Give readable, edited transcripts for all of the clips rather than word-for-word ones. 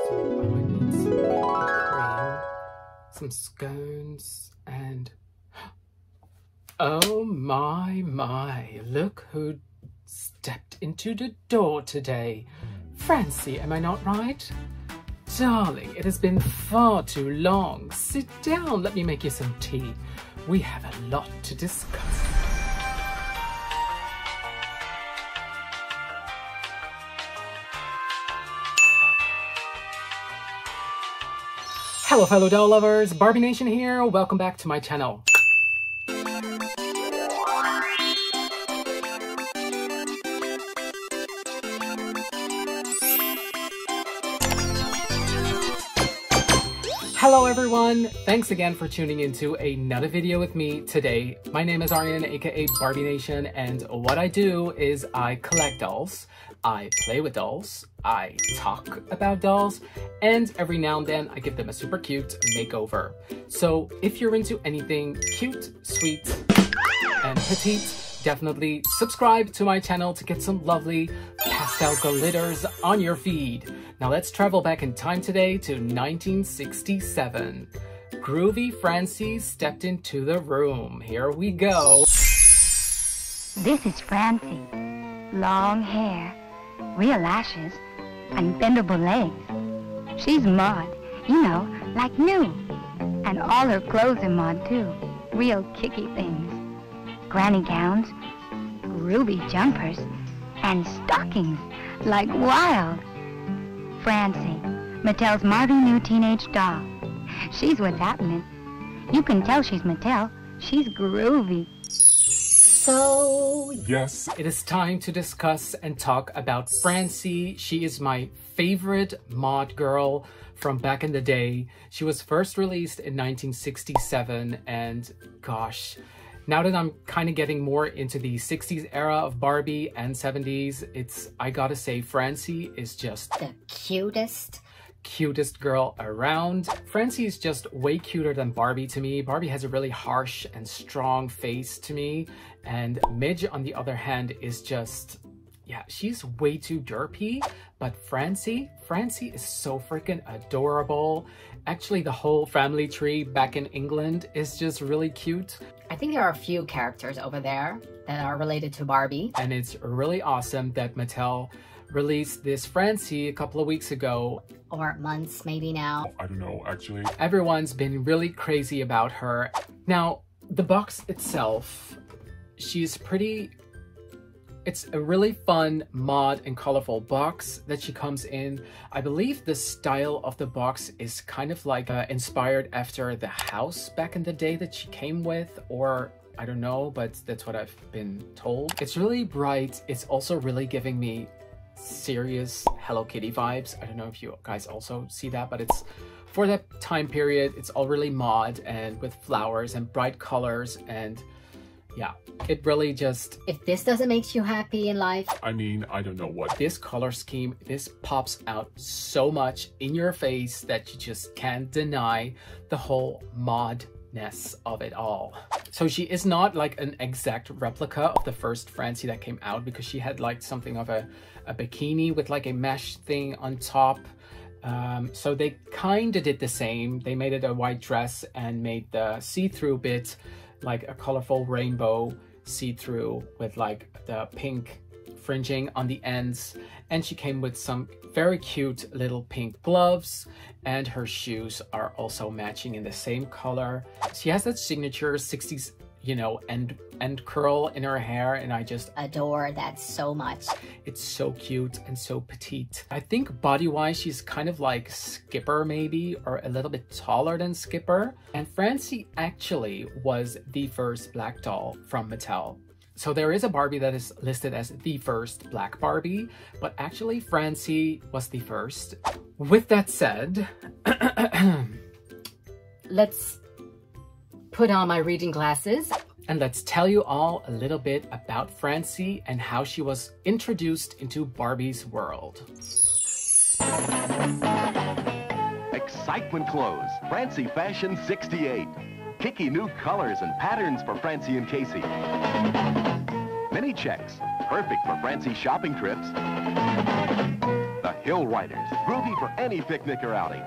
So I might need some whipped cream, some scones, and oh my, look who stepped into the door today. Francie, am I not right? Darling, it has been far too long. Sit down, let me make you some tea. We have a lot to discuss. Hello fellow doll lovers, Barbination here. Welcome back to my channel. Hello everyone! Thanks again for tuning into another video with me today. My name is Aryan, aka Barbination, and what I do is I collect dolls, I play with dolls, I talk about dolls, and every now and then I give them a super cute makeover. So if you're into anything cute, sweet, and petite, definitely subscribe to my channel to get some lovely pastel glitters on your feed. Now let's travel back in time today to 1967. Groovy Francie stepped into the room. Here we go. This is Francie. Long hair, real lashes, and bendable legs. She's mod, you know, like new. And all her clothes are mod too. Real kicky things. Granny gowns, groovy jumpers, and stockings like wild. Francie, Mattel's Barbie new teenage doll. She's what's happening. You can tell she's Mattel. She's groovy. So, yes, it is time to discuss and talk about Francie. She is my favorite mod girl from back in the day. She was first released in 1967, and gosh, now that I'm kind of getting more into the 60s era of Barbie and 70s, I gotta say Francie is just the cutest girl around. Francie is just way cuter than Barbie to me. Barbie has a really harsh and strong face to me, and Midge on the other hand is just, yeah, she's way too derpy. But Francie is so freaking adorable. Actually, the whole family tree back in England is just really cute. I think there are a few characters over there that are related to Barbie. And it's really awesome that Mattel released this Francie a couple of weeks ago. Or months maybe now. I don't know, actually. Everyone's been really crazy about her. Now, the box itself, it's a really fun, mod, and colorful box that she comes in. I believe the style of the box is kind of like inspired after the house back in the day that she came with, or I don't know, but that's what I've been told. It's really bright. It's also really giving me serious Hello Kitty vibes. I don't know if you guys also see that, but it's for that time period. It's all really mod and with flowers and bright colors, and yeah, it really just... If this doesn't make you happy in life... I mean, I don't know what... This color scheme, this pops out so much in your face that you just can't deny the whole modness of it all. So she is not like an exact replica of the first Francie that came out, because she had like something of a bikini with like a mesh thing on top. So they kind of did the same. They made it a white dress and made the see-through bit like a colorful rainbow see-through with like the pink fringing on the ends, and she came with some very cute little pink gloves, and her shoes are also matching in the same color. She has that signature 60s, you know, end curl in her hair, and I just adore that so much. It's so cute and so petite. I think body-wise she's kind of like Skipper maybe, or a little bit taller than Skipper. And Francie actually was the first black doll from Mattel. So there is a Barbie that is listed as the first black Barbie, but actually Francie was the first. With that said, let's put on my reading glasses. And let's tell you all a little bit about Francie and how she was introduced into Barbie's world. Excitement clothes, Francie Fashion 68. Kicky new colors and patterns for Francie and Casey. Mini checks, perfect for Francie's shopping trips. The Hill Riders, groovy for any picnic or outing.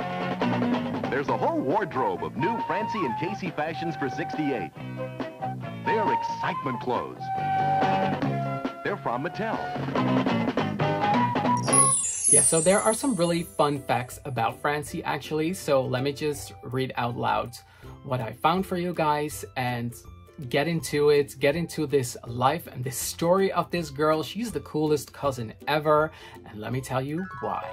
There's a whole wardrobe of new Francie and Casey fashions for 68. They are excitement clothes. They're from Mattel. Yeah, so there are some really fun facts about Francie actually, so let me just read out loud what I found for you guys and get into it, get into this life and this story of this girl. She's the coolest cousin ever, and let me tell you why.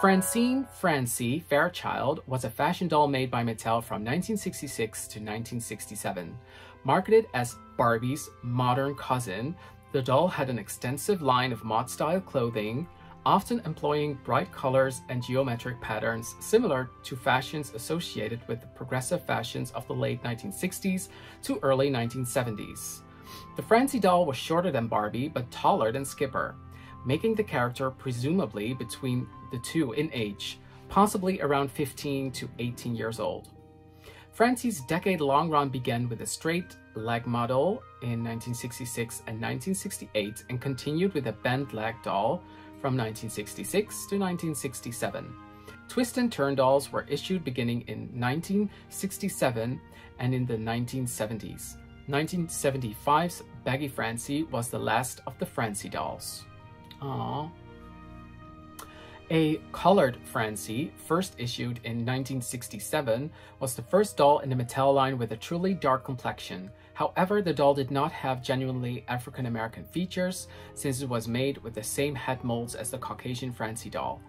Francine Francie Fairchild was a fashion doll made by Mattel from 1966 to 1967. Marketed as Barbie's modern cousin, the doll had an extensive line of mod-style clothing, often employing bright colors and geometric patterns similar to fashions associated with the progressive fashions of the late 1960s to early 1970s. The Francie doll was shorter than Barbie but taller than Skipper, making the character presumably between the two in age, possibly around 15 to 18 years old. Francie's decade-long run began with a straight leg model in 1966 and 1968 and continued with a bent leg doll from 1966 to 1967. Twist and turn dolls were issued beginning in 1967 and in the 1970s. 1975's Baggy Francie was the last of the Francie dolls. Aww. A colored Francie, first issued in 1967, was the first doll in the Mattel line with a truly dark complexion. However, the doll did not have genuinely African-American features, since it was made with the same head molds as the Caucasian Francie doll.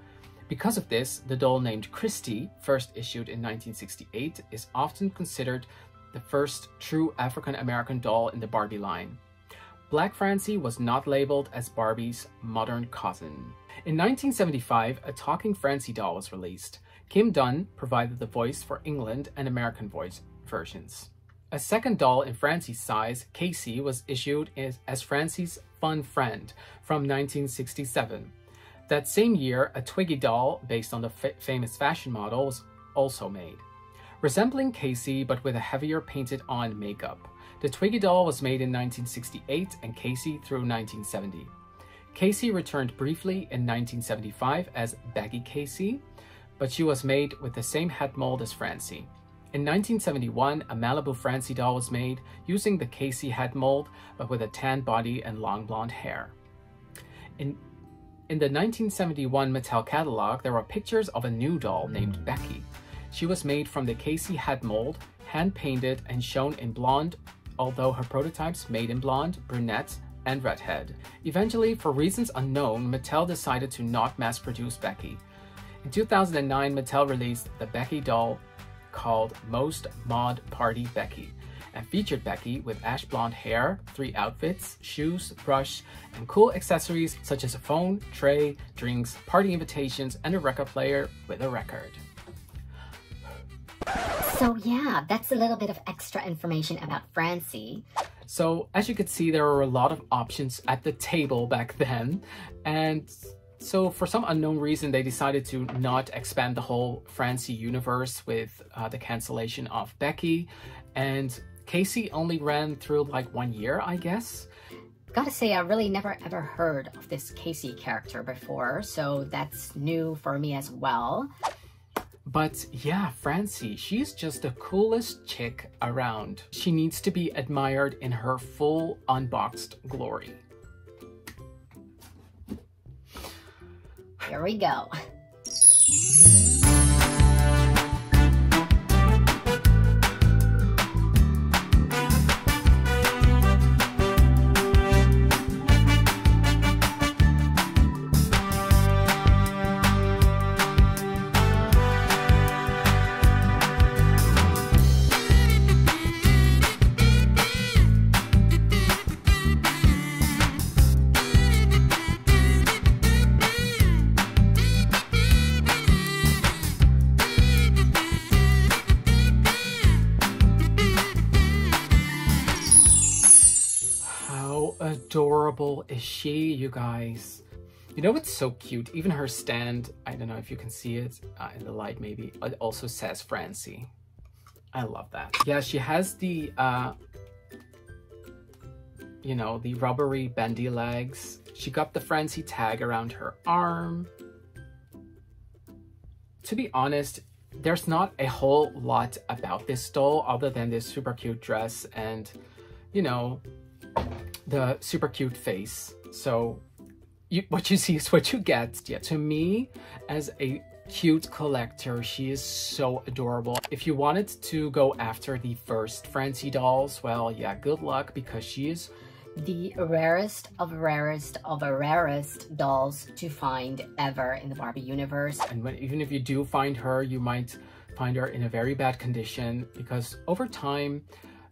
Because of this, the doll named Christy, first issued in 1968, is often considered the first true African-American doll in the Barbie line. Black Francie was not labeled as Barbie's modern cousin. In 1975, a talking Francie doll was released. Kim Dunn provided the voice for England and American voice versions. A second doll in Francie's size, Casey, was issued as Francie's Fun Friend from 1967. That same year, a Twiggy doll, based on the famous fashion model, was also made. Resembling Casey, but with a heavier painted-on makeup. The Twiggy doll was made in 1968 and Casey through 1970. Casey returned briefly in 1975 as Baggy Casey, but she was made with the same head mold as Francie. In 1971, a Malibu Francie doll was made using the Casey head mold, but with a tan body and long blonde hair. In the 1971 Mattel catalog, there were pictures of a new doll named Becky. She was made from the Casey head mold, hand-painted and shown in blonde, although her prototypes made in blonde, brunette, and redhead. Eventually, for reasons unknown, Mattel decided to not mass-produce Becky. In 2009, Mattel released the Becky doll called Most Mod Party Becky, and featured Becky with ash blonde hair, 3 outfits, shoes, brush, and cool accessories such as a phone, tray, drinks, party invitations, and a record player with a record. So yeah, that's a little bit of extra information about Francie. So as you could see, there were a lot of options at the table back then, and so for some unknown reason, they decided to not expand the whole Francie universe with the cancellation of Becky, and Casey only ran through like 1 year, I guess. Gotta say, I really never ever heard of this Casey character before, so that's new for me as well. But yeah, Francie, she's just the coolest chick around. She needs to be admired in her full unboxed glory. Here we go. Adorable is she, you guys? You know what's so cute? Even her stand, I don't know if you can see it in the light maybe, it also says Francie. I love that. Yeah, she has the you know, the rubbery bendy legs. She got the Francie tag around her arm. To be honest, there's not a whole lot about this doll other than this super cute dress and, you know, the super cute face. So what you see is what you get. Yeah, to me, as a cute collector, she is so adorable. If you wanted to go after the first Francie dolls, well, yeah, good luck, because she is the rarest of rarest of rarest dolls to find ever in the Barbie universe. And even if you do find her, you might find her in a very bad condition, because over time,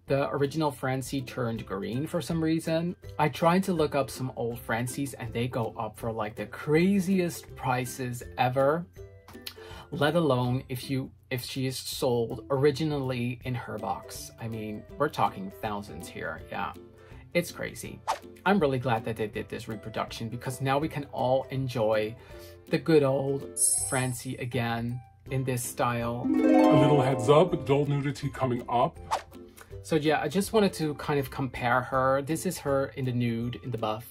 the original Francie turned green for some reason. I tried to look up some old Francies and they go up for like the craziest prices ever, let alone if she is sold originally in her box. I mean, we're talking thousands here, yeah. It's crazy. I'm really glad that they did this reproduction, because now we can all enjoy the good old Francie again in this style. A little heads up, doll nudity coming up. So yeah, I just wanted to kind of compare her. This is her in the nude, in the buff,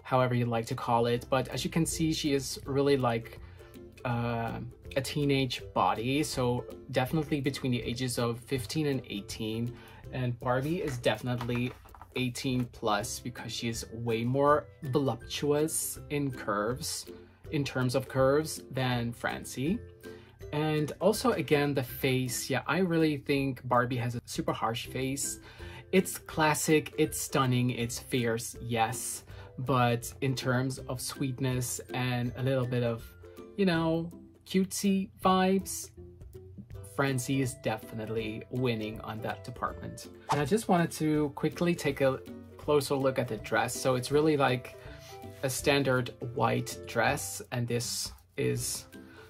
however you like to call it. But as you can see, she is really like a teenage body. So definitely between the ages of 15 and 18. And Barbie is definitely 18 plus, because she is way more voluptuous in curves, in terms of curves, than Francie. And also, again, the face. Yeah, I really think Barbie has a super harsh face. It's classic, it's stunning, it's fierce, yes. But in terms of sweetness and a little bit of, you know, cutesy vibes, Francie is definitely winning on that department. And I just wanted to quickly take a closer look at the dress. So it's really like a standard white dress, and this is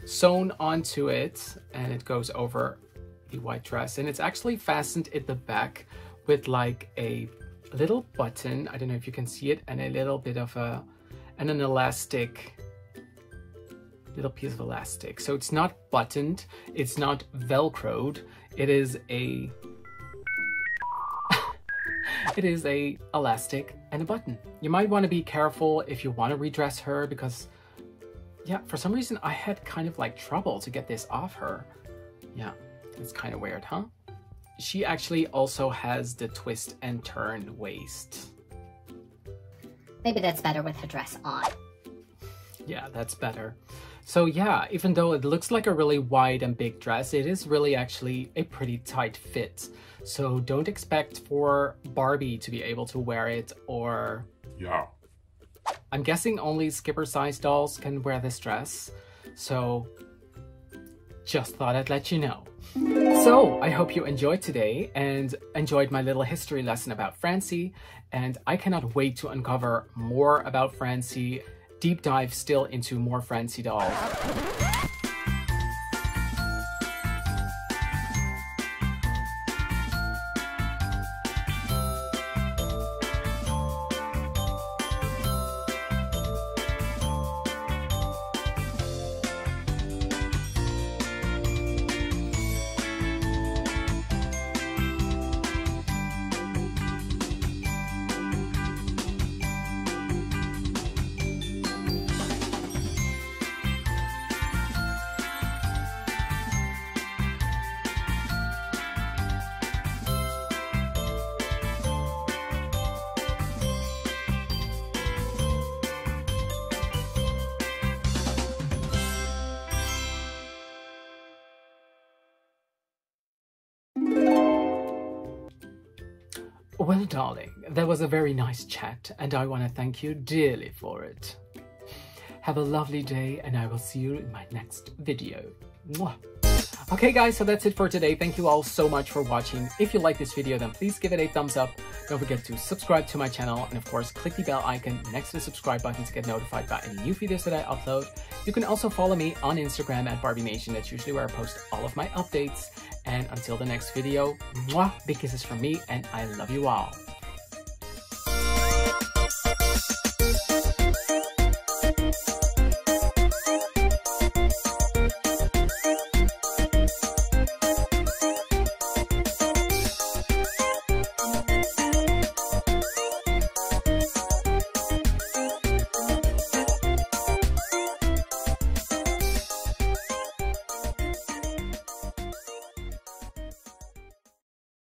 sewn onto it and it goes over the white dress, and it's actually fastened at the back with like a little button, I don't know if you can see it, and a little bit of an elastic, little piece of elastic. So it's not buttoned, it's not velcroed, it is a it is a elastic and a button. You might want to be careful if you want to redress her, because yeah, for some reason I had kind of like trouble to get this off her. Yeah, it's kind of weird, huh? She actually also has the twist and turn waist. Maybe that's better with her dress on. Yeah, that's better. So yeah, even though it looks like a really wide and big dress, it is really actually a pretty tight fit. So don't expect for Barbie to be able to wear it, or... Yeah. I'm guessing only Skipper-sized dolls can wear this dress. So just thought I'd let you know. So I hope you enjoyed today and enjoyed my little history lesson about Francie. And I cannot wait to uncover more about Francie, deep dive still into more Francie dolls. Well, darling, that was a very nice chat, and I want to thank you dearly for it. Have a lovely day, and I will see you in my next video. Mwah. Okay, guys, so that's it for today. Thank you all so much for watching. If you like this video, then please give it a thumbs up. Don't forget to subscribe to my channel, and of course, click the bell icon next to the subscribe button to get notified about any new videos that I upload. You can also follow me on Instagram at Barbination. That's usually where I post all of my updates. And until the next video, mwah, big kisses from me, and I love you all.